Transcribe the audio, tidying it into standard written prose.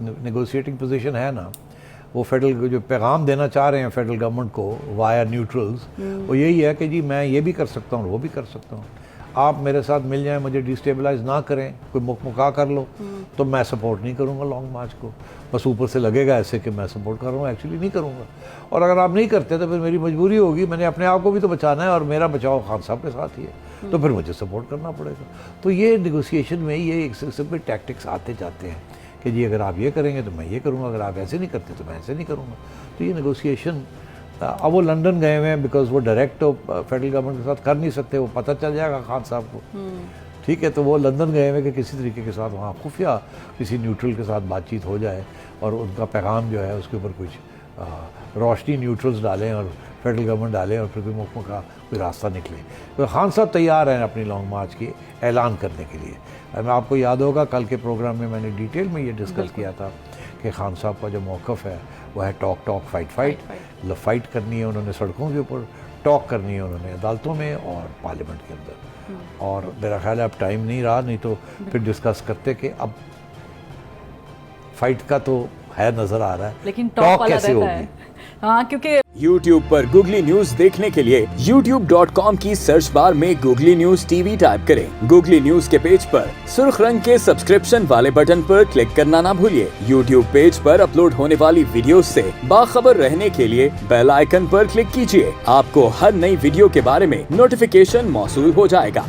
Negotiating position है ना, वो फेडरल जो पैगाम देना चाह रहे हैं फेडरल गवर्नमेंट को वाया न्यूट्रल्स, वो यही है कि जी मैं ये भी कर सकता हूँ वो भी कर सकता हूँ, आप मेरे साथ मिल जाएं, मुझे डिस्टेबलाइज ना करें, कोई मुका कर लो तो मैं सपोर्ट नहीं करूँगा लॉन्ग मार्च को। बस ऊपर से लगेगा ऐसे कि मैं सपोर्ट कर रहा हूँ, एक्चुअली नहीं करूँगा। और अगर आप नहीं करते तो फिर मेरी मजबूरी होगी, मैंने अपने आप को भी तो बचाना है और मेरा बचाव खान साहब के साथ ही है, तो फिर मुझे सपोर्ट करना पड़ेगा। तो ये नेगोशिएशन में ये एक सिंपल टैक्टिक्स आते जाते हैं कि जी अगर आप ये करेंगे तो मैं ये करूँगा, अगर आप ऐसे नहीं करते तो मैं ऐसे नहीं करूँगा। तो ये नेगोशिएशन, अब वो लंदन गए हुए हैं बिकॉज वो डायरेक्ट तो फेडरल गवर्नमेंट के साथ कर नहीं सकते, वो पता चल जाएगा खान साहब को, ठीक है। तो वो लंदन गए हुए कि किसी तरीके के साथ वहाँ खुफिया किसी न्यूट्रल के साथ बातचीत हो जाए और उनका पैगाम जो है उसके ऊपर कुछ रोशनी न्यूट्रल्स डालें और फेडरल गवर्नमेंट डालें और फिर कोई मुल्क का कोई रास्ता निकले। तो खान साहब तैयार हैं अपनी लॉन्ग मार्च की ऐलान करने के लिए। मैं आपको याद होगा कल के प्रोग्राम में मैंने डिटेल में ये डिस्कस किया था कि खान साहब का जो मौक़िफ़ है वो है टॉक फाइट फाइट करनी है उन्होंने सड़कों के ऊपर, टॉक करनी है उन्होंने अदालतों में और पार्लियामेंट के अंदर। और मेरा ख्याल है अब टाइम नहीं रहा, नहीं तो फिर डिस्कस करते कि अब फाइट का तो है नज़र आ रहा है, लेकिन टॉक कैसे होगी। हाँ, क्योंकि YouTube पर गूगली न्यूज देखने के लिए youtube.com की सर्च बार में गूगली न्यूज टीवी टाइप करें। गूगली न्यूज के पेज पर सुर्ख रंग के सब्सक्रिप्शन वाले बटन पर क्लिक करना ना भूलिए। YouTube पेज पर अपलोड होने वाली वीडियोस से बाखबर रहने के लिए बेल आइकन पर क्लिक कीजिए। आपको हर नई वीडियो के बारे में नोटिफिकेशन मौसूल हो जाएगा।